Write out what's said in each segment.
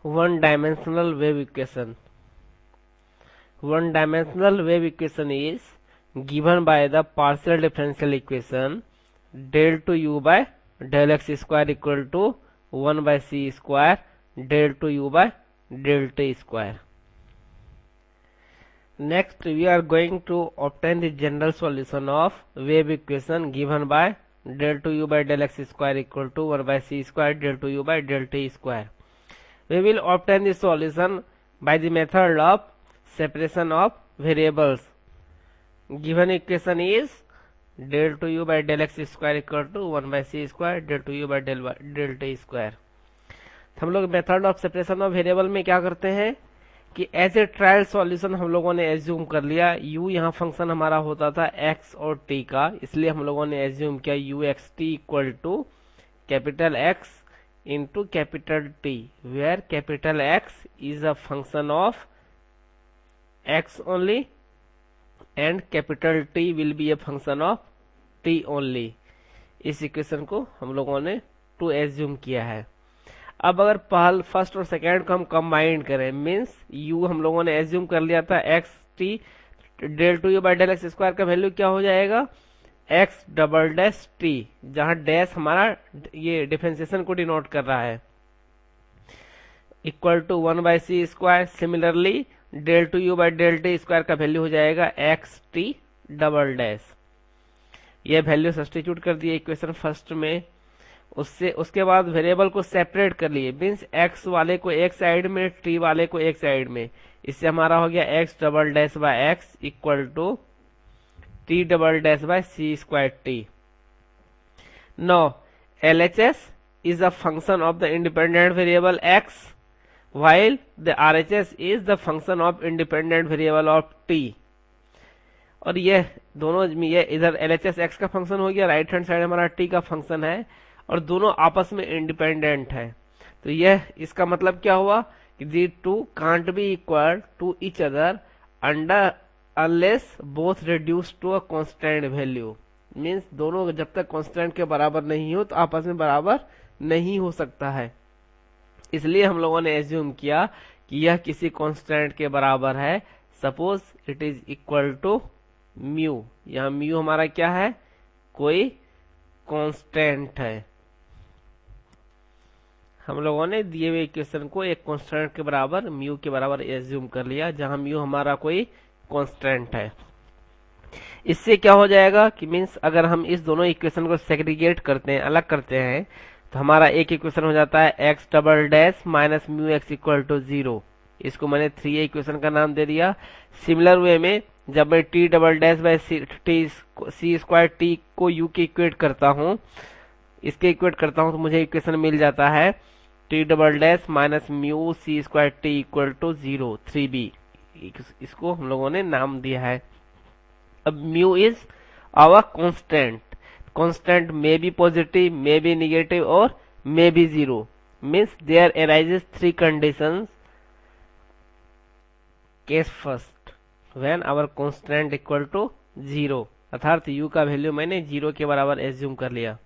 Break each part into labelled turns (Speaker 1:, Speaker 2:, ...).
Speaker 1: one dimensional wave equation. One dimensional wave equation is given by the partial differential equation del to u by del x square equal to 1 by c square del to u by del t square. Next we are going to obtain the general solution of wave equation given by del to u by del x square equal to 1 by c square del to u by del t square. We will obtain the solution by the method of separation of variables. Given equation is del to u by del x square equal to 1 by c square del to u by del t square. हम लोग method of separation of variable में क्या करते हैं कि as a trial solution हम लोगों ने एज्यूम कर लिया। u यहाँ फंक्शन हमारा होता था x और t का, इसलिए हम लोगों ने एज्यूम किया u x t equal to capital X into capital T, where capital X is a function of x only and capital T will be a function of t only. इस equation को हम लोगों ने to assume किया है। अब अगर first और सेकेंड को हम कंबाइन करें, मीन्स u हम लोगों ने एज्यूम कर लिया था x t, del two u by del x square का वैल्यू क्या हो जाएगा x डबल डैश t, जहां डैश हमारा ये डिफरेंशिएशन को डिनोट कर रहा है, equal to 1 by c square. Similarly del two u by del t square का वैल्यू हो जाएगा x t डबल डैश। ये वैल्यू सब्स्टिट्यूट कर दिए इक्वेशन फर्स्ट में। उसके बाद वेरिएबल को सेपरेट कर लिए, मीन्स x वाले को एक साइड में, t वाले को एक साइड में। इससे हमारा हो गया x double dash by x equal to t double dash by c square t। No LHS is a function of the independent variable x while the RHS is the function of independent variable of t। और ये दोनों ये इधर LHS x का function हो गया, right hand side हमारा t का फंक्शन है, और दोनों आपस में इंडिपेंडेंट है। तो यह इसका मतलब क्या हुआ कि the two can't be equal to each other under unless both reduce to a constant value. Means दोनों जब तक कांस्टेंट के बराबर नहीं हो तो आपस में बराबर नहीं हो सकता है। इसलिए हम लोगों ने एज्यूम किया कि यह किसी कांस्टेंट के बराबर है। Suppose it is equal to mu. यहाँ म्यू हमारा क्या है, कोई कांस्टेंट है। हम लोगों ने दिए हुए इक्वेशन को एक कांस्टेंट के बराबर, म्यू के बराबर एज्यूम कर लिया, जहां म्यू हमारा कोई कांस्टेंट है। इससे क्या हो जाएगा कि मीन्स अगर हम इस दोनों इक्वेशन को सेग्रीगेट करते हैं, अलग करते हैं, तो हमारा एक इक्वेशन हो जाता है x double dash minus mu x equal to 0। इसको मैंने 3a इक्वेशन का नाम दे दिया। सिमिलर वे में जब मैं t double dash by c square t को यू के इक्वेट करता हूँ, इसके इक्वेट करता हूँ, तो मुझे इक्वेशन मिल जाता है t double dash minus mu c square t equal to 0 3b। इसको हम लोगों ने नाम दिया है। अब mu is our constant. Constant may be positive, may be negative और may be 0। Means there arises 3 conditions. Case first when our constant equal to 0, अर्थात u का वैल्यू मैंने 0 के बराबर एज्यूम कर लिया।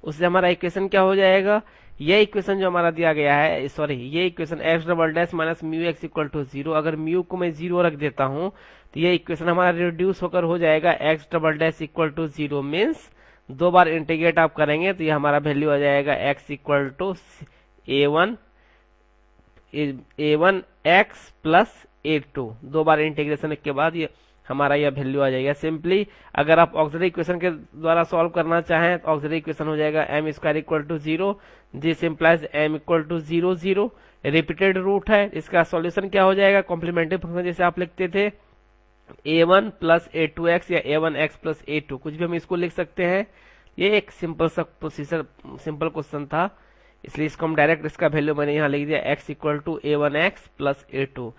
Speaker 1: उससे हमारा इक्वेशन क्या हो जाएगा, ये इक्वेशन जो हमारा दिया गया है, सॉरी ये equation x double dash minus mu x equal to 0, अगर म्यू को मैं 0 रख देता हूं तो ये इक्वेशन हमारा रिड्यूस होकर हो जाएगा x double dash equal to 0। Means 2 बार इंटीग्रेट आप करेंगे तो ये हमारा वैल्यू आ जाएगा x equal to a1 x plus a2। 2 बार इंटीग्रेशन के बाद ये हमारा यह वैल्यू आ जाएगा। सिंपली अगर आप ऑक्सिलरी इक्वेशन के द्वारा सॉल्व करना चाहें तो ऑक्सिलरी इक्वेशन हो जाएगा m square equal to 0, this implies m equal to 0 0। Repeated root है, इसका सॉल्यूशन क्या हो जाएगा, कॉम्प्लीमेंट्री फंक्शन जैसे आप लिखते थे a1 प्लस a2x या a1x प्लस a2, कुछ भी हम इसको लिख सकते हैं। ये एक सिंपल सा प्रोसीजर, सिंपल क्वेश्चन था, इसलिए इसको हम डायरेक्ट इसका वैल्यू मैंने यहाँ लिख दिया x equal to a1x plus a2।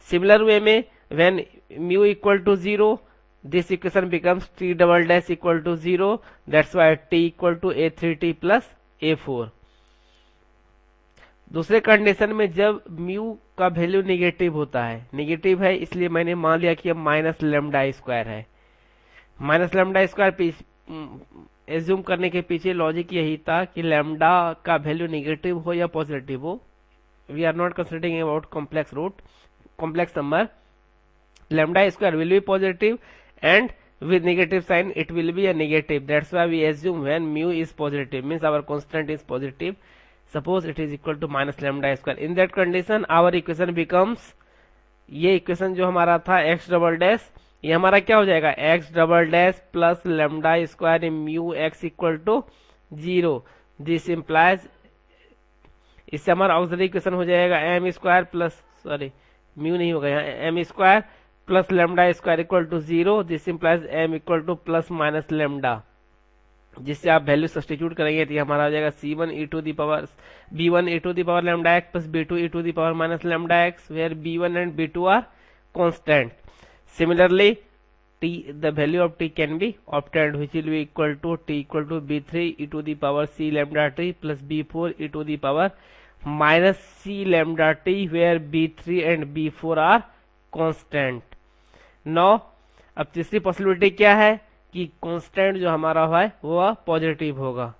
Speaker 1: Similar way में when mu equal to 0, this equation becomes t double dash equal to 0, that's why t equal to a3t plus a4। दूसरे कंडीशन में जब mu का value negative होता है, negative है इसलिए मैंने मान लिया कि अब माइनस लेमडा स्क्वायर है। माइनस लेमडा स्क्वायर एज्यूम करने के पीछे लॉजिक यही था कि लेमडा का वैल्यू निगेटिव हो या पॉजिटिव हो, we are not considering about complex number. Lambda square will be positive and with negative sign it will be a negative. That's why we assume when mu is positive means our constant is positive. Suppose it is equal to minus lambda square. In that condition our equation becomes, ये equation जो हमारा था x double dash, ये हमारा क्या हो जाएगा x double dash plus lambda square mu x equal to 0. This implies, इससे हमारा ऑक्सिलरी इक्वेशन हो जाएगा m square plus, sorry mu नहीं होगा यहाँ, m square plus lambda square equal to 0. This implies m equal to plus minus lambda, जिससे आप value substitute करेंगे तो हमारा हो जाएगा c1 e to the power b1 e to the power lambda x plus b2 e to the power minus lambda x, where b1 and b2 are constant. Similarly, t, the value of t can be obtained, which will be equal to t equal to b3 e to the power c lambda t plus b4 e to the power minus c lambda t, where b3 and b4 are constant. Now, अब तीसरी possibility क्या है कि constant जो हमारा है वो positive होगा.